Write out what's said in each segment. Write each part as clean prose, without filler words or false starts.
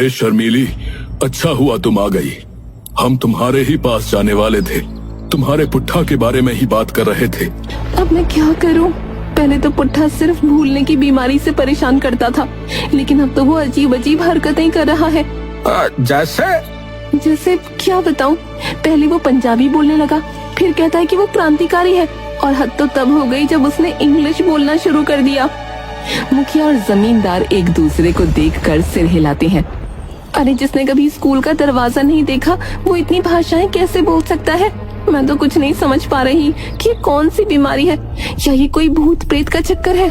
अरे शर्मीली, अच्छा हुआ तुम आ गई। हम तुम्हारे ही पास जाने वाले थे, तुम्हारे पुट्ठा के बारे में ही बात कर रहे थे। अब मैं क्या करूं? पहले तो पुट्ठा सिर्फ भूलने की बीमारी से परेशान करता था, लेकिन अब तो वो अजीब अजीब हरकतें कर रहा है। जैसे क्या बताऊं? पहले वो पंजाबी बोलने लगा, फिर कहता है कि वो क्रांतिकारी है, और हद तो तब हो गई जब उसने इंग्लिश बोलना शुरू कर दिया। मुखिया और जमींदार एक दूसरे को देखकर सिर हिलाते हैं। अरे जिसने कभी स्कूल का दरवाजा नहीं देखा वो इतनी भाषाएं कैसे बोल सकता है? मैं तो कुछ नहीं समझ पा रही कि ये कौन सी बीमारी है, या ये कोई भूत प्रेत का चक्कर है।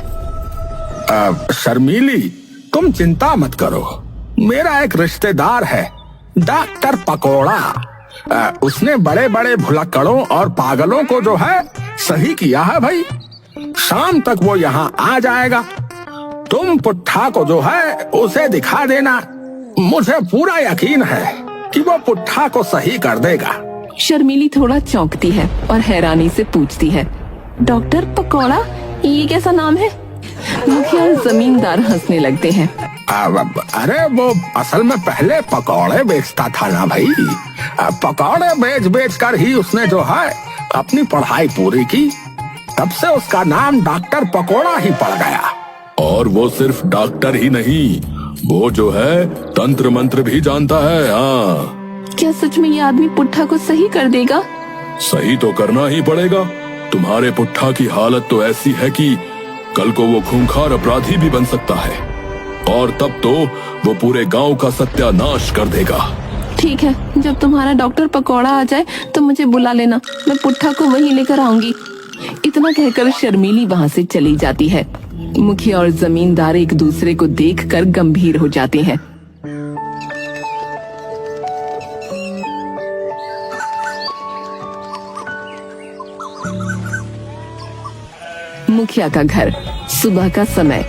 शर्मीली, तुम चिंता मत करो। मेरा एक रिश्तेदार है, डॉक्टर पकोड़ा। उसने बड़े बड़े भुलक्कड़ों और पागलों को जो है सही किया है भाई। शाम तक वो यहाँ आ जाएगा। तुम पुट्ठा को जो है उसे दिखा देना। मुझे पूरा यकीन है कि वो पुट्ठा को सही कर देगा। शर्मीली थोड़ा चौंकती है और हैरानी से पूछती है, डॉक्टर पकोड़ा, ये कैसा नाम है? मुखिया और जमींदार हंसने लगते हैं। अरे वो असल में पहले पकौड़े बेचता था ना भाई। पकौड़े बेच बेच कर ही उसने जो है अपनी पढ़ाई पूरी की। तब से उसका नाम डॉक्टर पकोड़ा ही पड़ गया। और वो सिर्फ डॉक्टर ही नहीं, वो जो है तंत्र मंत्र भी जानता है। हाँ, क्या सच में ये आदमी पुट्ठा को सही कर देगा? सही तो करना ही पड़ेगा। तुम्हारे पुट्ठा की हालत तो ऐसी है कि कल को वो खूंखार अपराधी भी बन सकता है, और तब तो वो पूरे गांव का सत्यानाश कर देगा। ठीक है, जब तुम्हारा डॉक्टर पकौड़ा आ जाए तो मुझे बुला लेना, मैं पुट्ठा को वहीं लेकर आऊंगी। इतना कहकर शर्मीली वहाँ से चली जाती है। मुखिया और जमींदार एक दूसरे को देखकर गंभीर हो जाते हैं। मुखिया का घर, सुबह का समय।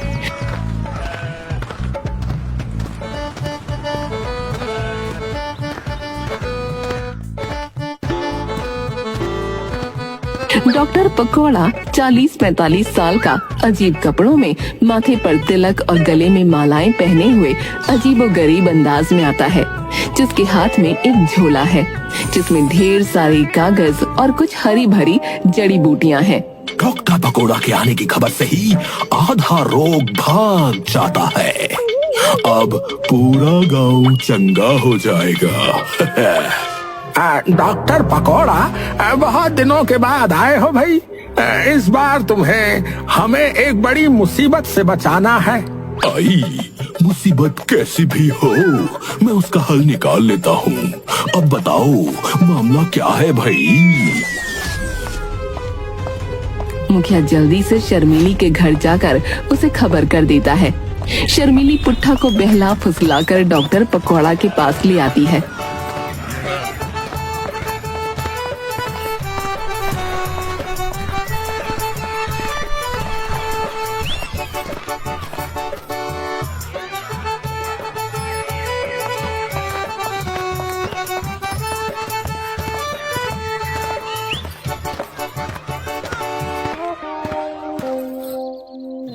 डॉक्टर पकोड़ा 40-45 साल का, अजीब कपड़ों में, माथे पर तिलक और गले में मालाएं पहने हुए अजीबोगरीब अंदाज में आता है, जिसके हाथ में एक झोला है जिसमें ढेर सारे कागज और कुछ हरी भरी जड़ी बूटियां हैं। डॉक्टर पकोड़ा के आने की खबर से ही आधा रोग भाग जाता है। अब पूरा गांव चंगा हो जाएगा। डॉक्टर पकोड़ा, बहुत दिनों के बाद आए हो भाई। इस बार तुम्हें हमें एक बड़ी मुसीबत से बचाना है। आई, मुसीबत कैसी भी हो, मैं उसका हल निकाल लेता हूँ। अब बताओ मामला क्या है भाई? मुखिया जल्दी से शर्मीली के घर जाकर उसे खबर कर देता है। शर्मीली पुट्ठा को बहला फुसलाकर डॉक्टर पकोड़ा के पास ले आती है।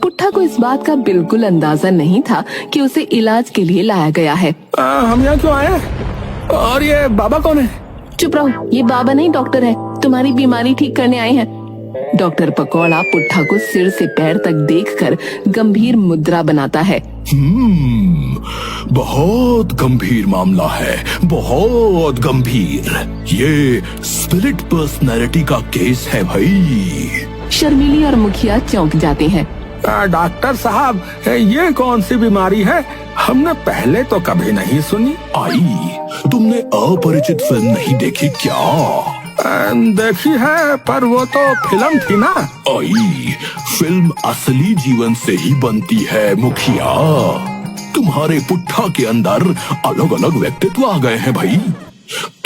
पुट्ठा को इस बात का बिल्कुल अंदाजा नहीं था कि उसे इलाज के लिए लाया गया है। हम यहाँ क्यों आए? और ये बाबा कौन है? चुप रहो, ये बाबा नहीं डॉक्टर है, तुम्हारी बीमारी ठीक करने आए हैं। डॉक्टर पकोड़ा पुट्ठा को सिर से पैर तक देखकर गंभीर मुद्रा बनाता है। बहुत गंभीर मामला है, बहुत गंभीर। ये स्पिरिट पर्सनैलिटी का केस है भाई। शर्मीली और मुखिया चौंक जाते हैं। डॉक्टर साहब, ये कौन सी बीमारी है? हमने पहले तो कभी नहीं सुनी। आई, तुमने अपरिचित फिल्म नहीं देखी क्या? देखी है, पर वो तो फिल्म थी ना। आई, फिल्म असली जीवन से ही बनती है मुखिया। तुम्हारे पुट्ठा के अंदर अलग अलग व्यक्तित्व आ गए हैं भाई।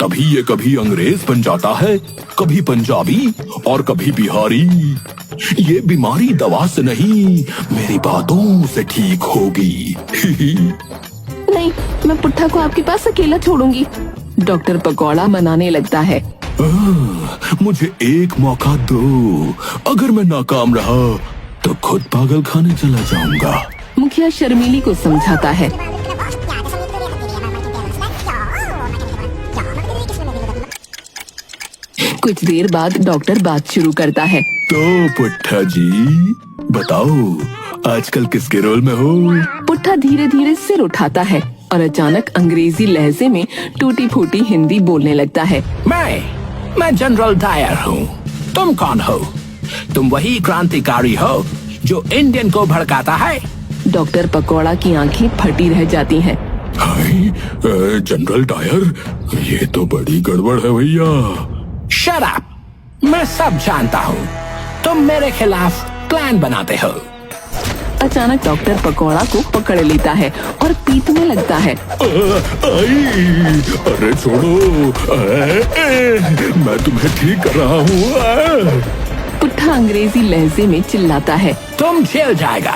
तभी ये कभी अंग्रेज बन जाता है, कभी पंजाबी और कभी बिहारी। ये बीमारी दवा से नहीं, मेरी बातों से ठीक होगी। नहीं, मैं पुट्ठा को आपके पास अकेला छोड़ूंगी। डॉक्टर पकोड़ा मनाने लगता है। मुझे एक मौका दो, अगर मैं नाकाम रहा तो खुद पागल खाने चला जाऊंगा। मुखिया शर्मीली को समझाता है। कुछ देर बाद डॉक्टर बात शुरू करता है। तो पुट्ठा जी बताओ आजकल किसके रोल में हो? पुट्ठा धीरे धीरे सिर उठाता है और अचानक अंग्रेजी लहजे में टूटी फूटी हिंदी बोलने लगता है। मैं जनरल डायर हूँ। तुम कौन हो? तुम वही क्रांतिकारी हो जो इंडियन को भड़काता है? डॉक्टर पकौड़ा की आंखें फटी रह जाती हैं। हाय जनरल डायर, ये तो बड़ी गड़बड़ है भैया। Shut up! मैं सब जानता हूँ। तुम मेरे खिलाफ प्लान बनाते हो। अचानक डॉक्टर पकौड़ा को पकड़ लेता है और पीटने लगता है। अरे छोड़ो, मैं तुम्हें ठीक कर रहा हूँ। पुट्ठा अंग्रेजी लहजे में चिल्लाता है। तुम जेल जाएगा,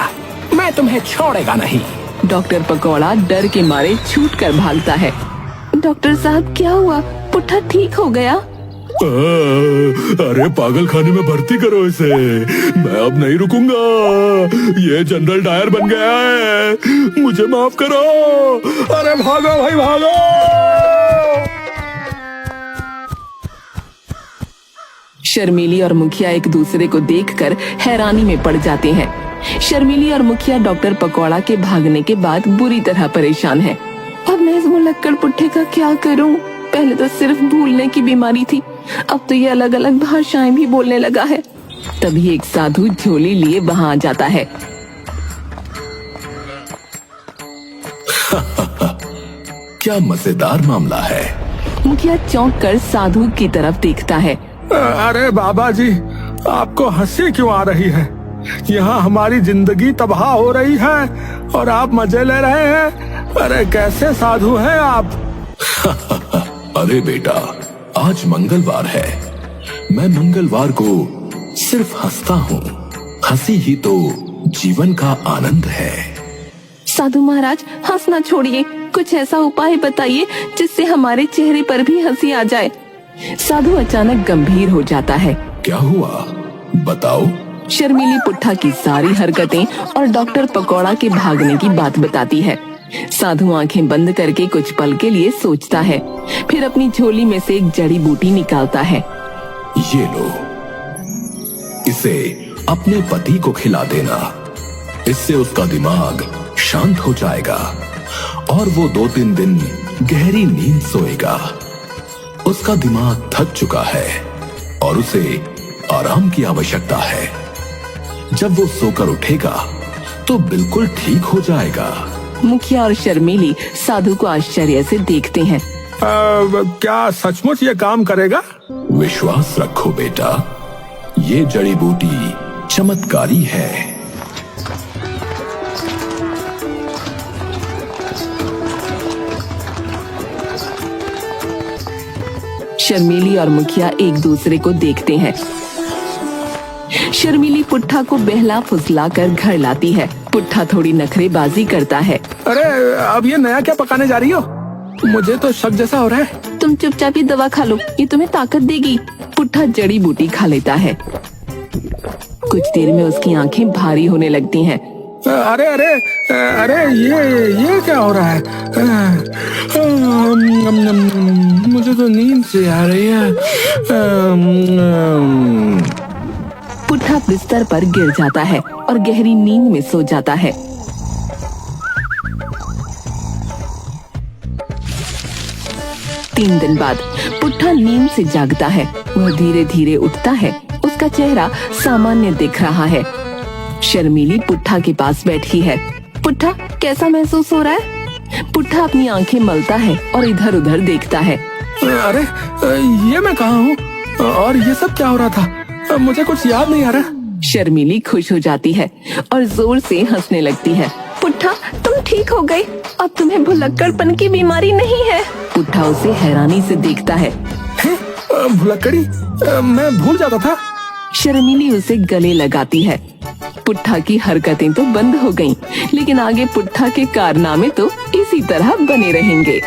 मैं तुम्हें छोड़ेगा नहीं। डॉक्टर पकौड़ा डर के मारे छूट कर भागता है। डॉक्टर साहब क्या हुआ? पुट्ठा ठीक हो गया? अरे पागल खाने में भर्ती करो इसे, मैं अब नहीं रुकूंगा। ये जनरल डायर बन गया है, मुझे माफ करो। अरे भागो भाई भागो। शर्मीली और मुखिया एक दूसरे को देखकर हैरानी में पड़ जाते हैं। शर्मीली और मुखिया डॉक्टर पकौड़ा के भागने के बाद बुरी तरह परेशान है। अब मैं इस भुलक्कड़ पुट्ठे का क्या करूं? पहले तो सिर्फ भूलने की बीमारी थी, अब तो ये अलग अलग भाषाएं भी बोलने लगा है। तभी एक साधु झोली लिए वहां आ जाता है। क्या मजेदार मामला है। मुखिया चौंक कर साधु की तरफ देखता है। अरे बाबा जी, आपको हंसी क्यों आ रही है? यहाँ हमारी जिंदगी तबाह हो रही है और आप मजे ले रहे हैं। अरे कैसे साधु हैं आप? अरे बेटा, आज मंगलवार है। मैं मंगलवार को सिर्फ हंसता हूँ। हंसी ही तो जीवन का आनंद है। साधु महाराज, हंसना छोड़िए, कुछ ऐसा उपाय बताइए जिससे हमारे चेहरे पर भी हंसी आ जाए। साधु अचानक गंभीर हो जाता है। क्या हुआ बताओ? शर्मीली पुट्ठा की सारी हरकतें और डॉक्टर पकौड़ा के भागने की बात बताती है। साधु आंखें बंद करके कुछ पल के लिए सोचता है, फिर अपनी झोली में से एक जड़ी बूटी निकालता है। ये लो, इसे अपने पति को खिला देना। इससे उसका दिमाग शांत हो जाएगा और वो 2-3 दिन गहरी नींद सोएगा। उसका दिमाग थक चुका है और उसे आराम की आवश्यकता है। जब वो सोकर उठेगा तो बिल्कुल ठीक हो जाएगा। मुखिया और शर्मीली साधु को आश्चर्य से देखते हैं। क्या सचमुच ये काम करेगा? विश्वास रखो बेटा, ये जड़ी बूटी चमत्कारी है। शर्मीली और मुखिया एक दूसरे को देखते हैं। शर्मीली पुट्ठा को बहला फुसला कर घर लाती है। पुट्ठा थोड़ी नखरेबाजी करता है। अरे अब ये नया क्या पकाने जा रही हो? मुझे तो शक जैसा हो रहा है। तुम चुपचाप ये दवा खा लो, ये तुम्हें ताकत देगी। पुट्ठा जड़ी बूटी खा लेता है। कुछ देर में उसकी आंखें भारी होने लगती हैं। अरे अरे अरे ये क्या हो रहा है? मुझे तो नींद से आ रही है। पुट्ठा बिस्तर पर गिर जाता है और गहरी नींद में सो जाता है। तीन दिन बाद पुट्ठा नींद से जागता है। वह धीरे धीरे उठता है। उसका चेहरा सामान्य दिख रहा है। शर्मीली पुट्ठा के पास बैठी है। पुट्ठा, कैसा महसूस हो रहा है? पुट्ठा अपनी आंखें मलता है और इधर उधर देखता है। अरे ये मैं कहाँ हूँ और ये सब क्या हो रहा था? मुझे कुछ याद नहीं आ रहा। शर्मीली खुश हो जाती है और जोर से हंसने लगती है। पुट्ठा, तुम ठीक हो गए, अब तुम्हें भुलक्कड़पन की बीमारी नहीं है। पुट्ठा उसे हैरानी से देखता है। भुलक्कड़ी? मैं भूल जाता था। शर्मीली उसे गले लगाती है। पुट्ठा की हरकतें तो बंद हो गईं, लेकिन आगे पुट्ठा के कारनामे तो इसी तरह बने रहेंगे।